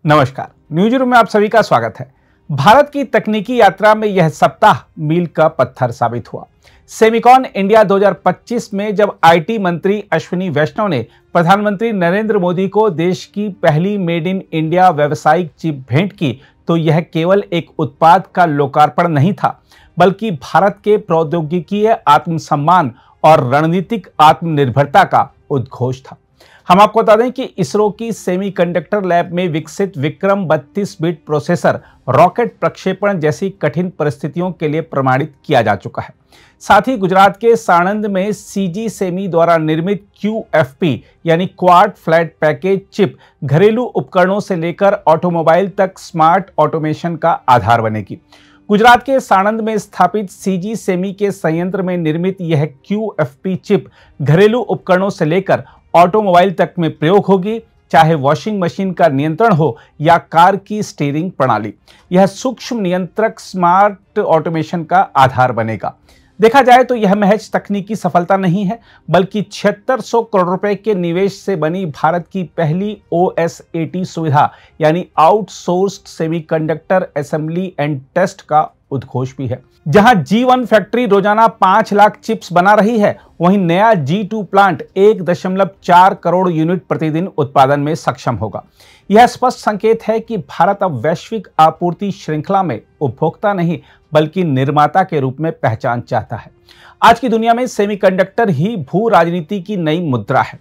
नमस्कार, news room में आप सभी का स्वागत है। भारत की तकनीकी यात्रा में यह सप्ताह मील का पत्थर साबित हुआ। सेमिकॉन इंडिया 2025 में जब आईटी मंत्री अश्विनी वैष्णव ने प्रधानमंत्री नरेंद्र मोदी को देश की पहली मेड इन इंडिया व्यावसायिक चिप भेंट की, तो यह केवल एक उत्पाद का लोकार्पण नहीं था, बल्कि भारत के प्रौद्योगिकीय आत्मसम्मान और रणनीतिक आत्मनिर्भरता का उद्घोष था। हम आपको बता दें कि इसरो की सेमीकंडक्टर लैब में विकसित विक्रम 32 बिट प्रोसेसर रॉकेट प्रक्षेपण जैसी कठिन परिस्थितियों के लिए प्रमाणित किया जा चुका है। साथ ही गुजरात के साणंद में सीजी सेमी द्वारा निर्मित QFP यानी क्वाड फ्लैट पैकेज चिप घरेलू उपकरणों से लेकर ऑटोमोबाइल तक स्मार्ट ऑटोमेशन का आधार बनेगी। गुजरात के साणंद में स्थापित सीजी सेमी के संयंत्र में निर्मित यह QFP चिप घरेलू उपकरणों से लेकर ऑटोमोबाइल तक में प्रयोग होगी, चाहे वॉशिंग मशीन का नियंत्रण हो या कार की स्टीयरिंग प्रणाली। यह सूक्ष्म नियंत्रक स्मार्ट ऑटोमेशन का आधार बनेगा। देखा जाए तो यह महज तकनीकी सफलता नहीं है, बल्कि 7600 करोड़ रुपए के निवेश से बनी भारत की पहली OSAT सुविधा यानी outsourced semiconductor assembly and test का उद्घोष भी है। जहां G1 फैक्ट्री रोजाना 5 लाख चिप्स बना रही है, वहीं नया G2 प्लांट 1.4 करोड़ यूनिट प्रतिदिन उत्पादन में सक्षम होगा। यह स्पष्ट संकेत है कि भारत अब वैश्विक आपूर्ति श्रृंखला में उपभोक्ता नहीं, बल्कि निर्माता के रूप में पहचान चाहता है। आज की दुनिया में सेमीकंडक्टर ही भू राजनीति की नई मुद्रा है।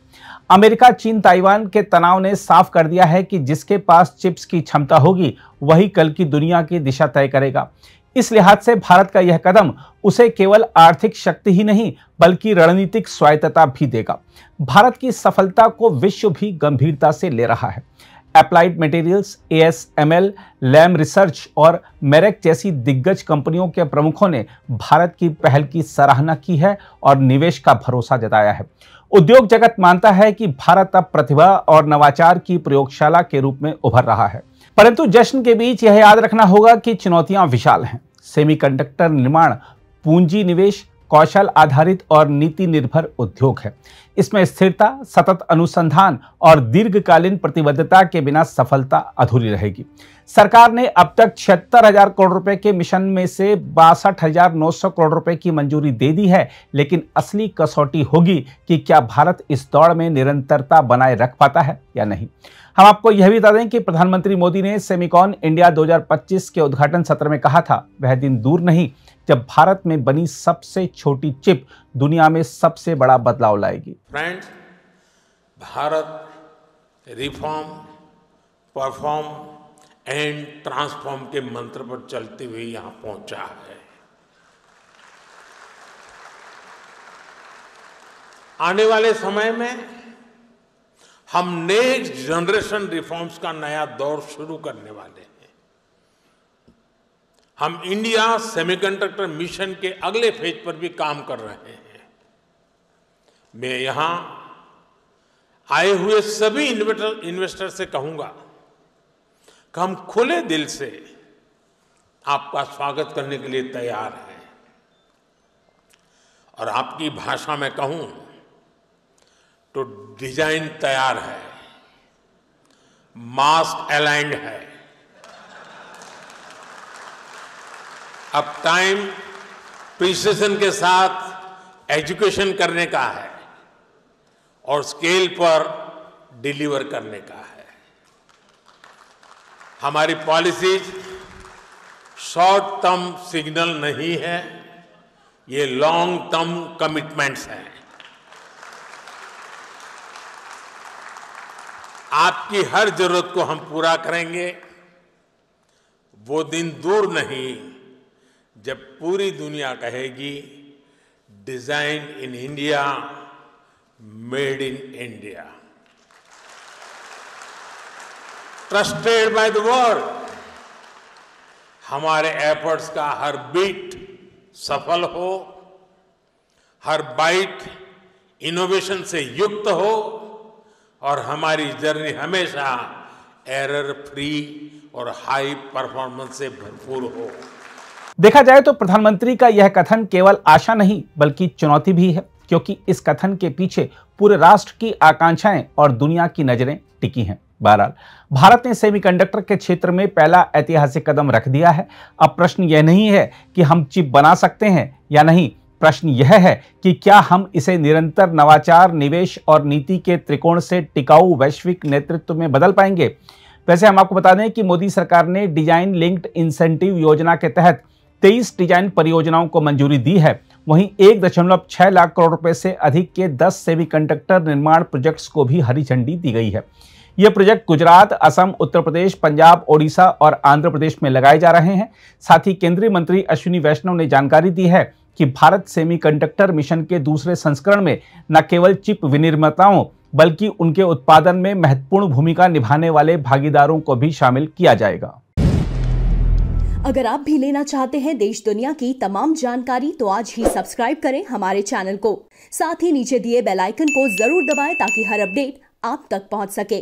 अमेरिका, चीन, ताइवान के तनाव ने साफ कर दिया है कि जिसके पास चिप्स की क्षमता होगी, वही कल की दुनिया की दिशा तय करेगा। इस लिहाज से भारत का यह कदम उसे केवल आर्थिक शक्ति ही नहीं, बल्कि रणनीतिक स्वायत्तता भी देगा। भारत की सफलता को विश्व भी गंभीरता से ले रहा है। Applied Materials, ASML, Lam Research और मेरेक जैसी दिग्गज कंपनियों के प्रमुखों ने भारत की पहल की सराहना की है और निवेश का भरोसा जताया है। उद्योग जगत मानता है कि भारत अब प्रतिभा और नवाचार की प्रयोगशाला के रूप में उभर रहा है। परंतु जश्न के बीच यह याद रखना होगा कि चुनौतियां विशाल हैं। सेमीकंडक्टर निर्माण पूंजी निवेश, कौशल आधारित और नीति निर्भर उद्योग है। इसमें स्थिरता, सतत अनुसंधान और दीर्घकालीन प्रतिबद्धता के बिना सफलता अधूरी रहेगी। सरकार ने अब तक 76,000 करोड़ रुपए के मिशन में से 62,900 करोड़ रुपए की मंजूरी दे दी है, लेकिन असली कसौटी होगी कि क्या भारत इस दौड़ में निरंतरता बनाए रख पाता है या नहीं। हम आपको यह भी बता दें कि प्रधानमंत्री मोदी ने सेमिकॉन इंडिया 2025 के उद्घाटन सत्र में कहा था, वह दिन दूर नहीं जब भारत में बनी सबसे छोटी चिप दुनिया में सबसे बड़ा बदलाव लाएगी। Friends, Bharat reform, perform and transform के मंत्र पर चलते हुए यहां पहुंचा है। आने वाले समय में हम नेक्स्ट जनरेशन रिफॉर्म्स का नया दौर शुरू करने वाले हैं। हम इंडिया सेमीकंडक्टर मिशन के अगले फेज पर भी काम कर रहे हैं। मैं यहां आए हुए सभी इन्वेस्टर से कहूंगा कि हम खुले दिल से आपका स्वागत करने के लिए तैयार हैं। और आपकी भाषा में कहूं तो डिजाइन तैयार है, मास्क अलाइंड है। अब टाइम प्रिसिजन के साथ एजुकेशन करने का है और स्केल पर डिलीवर करने का है। हमारी पॉलिसीज शॉर्ट टर्म सिग्नल नहीं है, ये लॉन्ग टर्म कमिटमेंट्स हैं। आपकी हर जरूरत को हम पूरा करेंगे। वो दिन दूर नहीं जब पूरी दुनिया कहेगी design in India, made in India, trusted by the world. हमारे एफर्ट्स का हर बीट सफल हो, हर बाइट इनोवेशन से युक्त हो और हमारी जर्नी हमेशा एरर फ्री और हाई परफॉर्मेंस से भरपूर हो। देखा जाए तो प्रधानमंत्री का यह कथन केवल आशा नहीं, बल्कि चुनौती भी है, क्योंकि इस कथन के पीछे पूरे राष्ट्र की आकांक्षाएं और दुनिया की नजरें टिकी हैं। बहरहाल भारत ने सेमीकंडक्टर के क्षेत्र में पहला ऐतिहासिक कदम रख दिया है। अब प्रश्न यह नहीं है कि हम चिप बना सकते हैं या नहीं, प्रश्न यह है कि क्या हम इसे निरंतर नवाचार, निवेश और नीति के त्रिकोण से टिकाऊ वैश्विक नेतृत्व में बदल पाएंगे। वैसे हम आपको बता दें कि मोदी सरकार ने डिजाइन लिंक्ड इंसेंटिव योजना के तहत 23 डिजाइन परियोजनाओं को मंजूरी दी है। वहीं 1.6 लाख करोड़ रुपए से अधिक के 10 सेमीकंडक्टर निर्माण प्रोजेक्ट्स को भी हरी झंडी दी गई है। ये प्रोजेक्ट गुजरात, असम, उत्तर प्रदेश, पंजाब, ओडिशा और आंध्र प्रदेश में लगाए जा रहे हैं। साथ ही केंद्रीय मंत्री अश्विनी वैष्णव ने जानकारी दी है कि भारत सेमीकंडक्टर मिशन के दूसरे संस्करण में न केवल चिप विनिर्माताओं बल्कि उनके उत्पादन में महत्वपूर्ण भूमिका निभाने वाले भागीदारों को भी शामिल किया जाएगा। अगर आप भी लेना चाहते हैं देश दुनिया की तमाम जानकारी तो आज ही सब्सक्राइब करें हमारे चैनल को। साथ ही नीचे दिए बेल आइकन को जरूर दबाएं ताकि हर अपडेट आप तक पहुंच सके।